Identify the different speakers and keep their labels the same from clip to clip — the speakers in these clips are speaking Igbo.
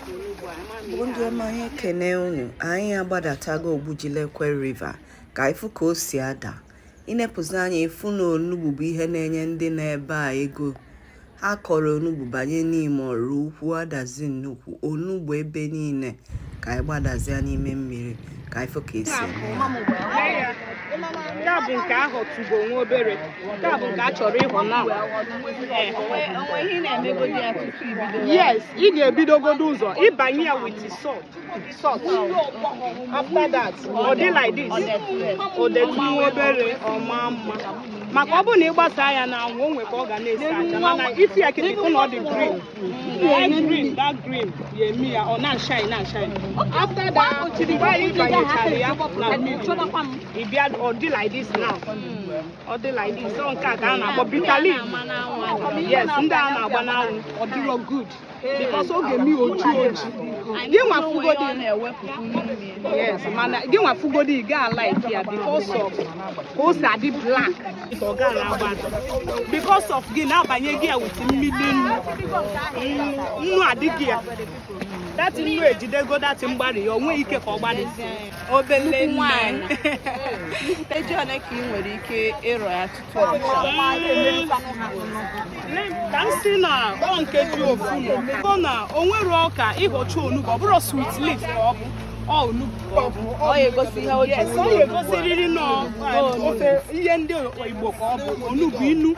Speaker 1: Ndị ọma anyị ekene unu. Anyị agbadatago Ogbujilekwe River ka ifu ka o si ada. Inepụzi anya ifu na onugbu bụ ihe na-enye ndị na-ebe a ego. Ha kọrọ onugbu banye n'ime ọrụ ukwu adazi nnukwu onugbu ebe niile ka anyị gbadazia n'ime mmiri ka ifu ka esi
Speaker 2: Nke bụ nke ahụ tụgo nwa obere. Nke bụ nke a chọrọ ịhụ na. Yes, ị ga-ebidogodo ụzọ ịbanye ya with salt. After that, ọ dị like this. O detu nwa obere ọma mma. Maka ọ bụ na ịgbasa ya na anwụ o nwe ka ọ ga na-esi aja mana ifi ya kịtị fụ na ọ dị green. That green ya emi ya ọ na-shine. After that, mgbe anyị banyechara ya na mmiri ị bịa ọ dị like this now. Ọ dị like this. So nke a ka a na-akpọ bitter leaf. Yes, ndị a na-agba n'anwụ ọ dịrọ good because ọ ga-emi oji. Gị nwa fugodi yes, mana gị nwa fugodi ị ga like ya because of ka o si adị black. Ọ ga na-agba because of gị na-abanye gị ya with mmiri nnu adịghị ya. That nnu ejidego that mgbari ya o nweghị ike ka ọ gbarịsị obele nwanyị.
Speaker 1: eji ole ka ị nwere ike ịrọ ya tutu ọ
Speaker 2: ka m si na ọ nke ji ofu nọ na o nwere ọka ịghọcha onugbu ọ bụrụ sweet leaf ka ọ bụ
Speaker 1: ọ ga-egosi ihe o ji
Speaker 2: ọ ga-egosiriri ofe ihe ndị Igbo ka ọ bụ onugbu inu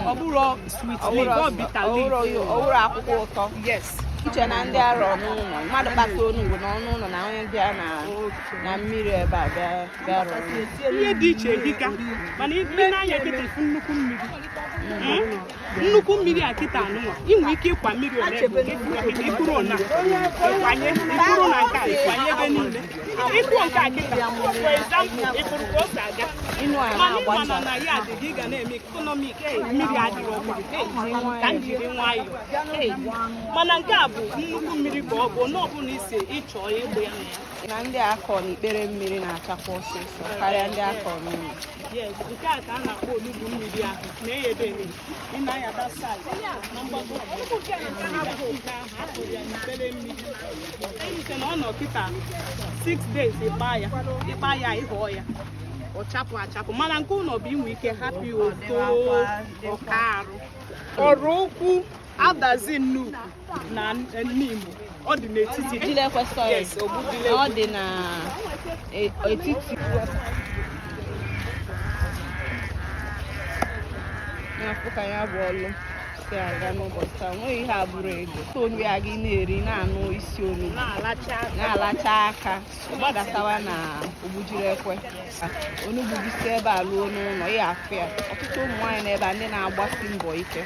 Speaker 2: ọ bụrụ sweet leaf ọ bitter leaf
Speaker 1: ọ bụrụ akwụkwọ ụtọ.
Speaker 2: yes.
Speaker 1: Iche na ndị arọ n'ụlọ mmadụ kpata onugbu n'ọnụ ụlọ na onye bịa na mmiri ebe a bịa rụọ
Speaker 2: ihe dị iche dịka mana ị na-anya kịta ifu nnukwu mmiri a kịta anụnwa ị nwere ike ịkwa mmiri ole ikpuru na nke a ịkwanye ebe niile ịkwụ nke a kịta for example ịkpụrụ ka o si aga mana na ya adịghị ị ga na-eme ekonomik mmiri adịrị ọmụrụ ka m jiri nwayọọ mana nke a bụ nnukwu mmiri ka ọ bụ n'ọbụla isi ịchọ ịgba ya
Speaker 1: na ndị akọ n'ikpere mmiri na-achakwa ọsịsọ karịa ndị akọ n'ụlọ.
Speaker 2: Yes, nke a ka a na-akpọ onugbu mmiri ahụ na-eyebe ị na-ayaba side na mgbago hapụrụ ya n'ikpere mmiri eyite na ọ nọ kịta 6 days ịkpa ya ịghọọ ya ọ chapụ mana nke ụlọ bụ inwe ike hapụ ya oto ọka arụ ọrụ okwu adazi nnukwu na n'Imo ọ dị n'etiti
Speaker 1: Ogbujilekwe
Speaker 2: yes Ogbujilekwe
Speaker 1: ọ dị n'etiti n'afọ ka ya bụ ọlụ si aga n'ụbọchị taa nweghị ihe abụrụ ego nri a gị na-eri na-anụ isi onugbu na-alacha aka gbadatawa na Ogbujilekwe onugbu gị si ebe a ruo n'ụlọ ya afụ ya ọtụtụ ụmụ nwaanyị n'ebe a ndị na-agbasi mbọ ike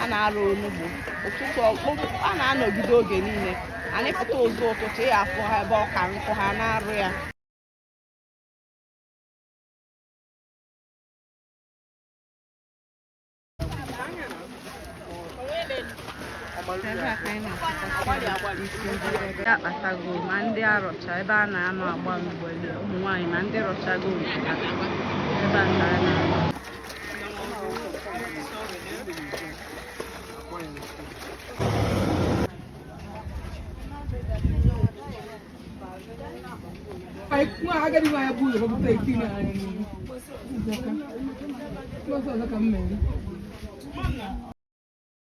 Speaker 1: a na-arụ onugbu ụtụtụ a na-anọgide oge niile anyị pụta ụzọ ụtụtụ ya afụ ha ebe ọka nkụ ha na-arụ ya akpatago ma ndị arọcha ebe a na-anọ agba mgbeli ụmụ nwaanyị na ndị rọchago ebe a ka a na-agba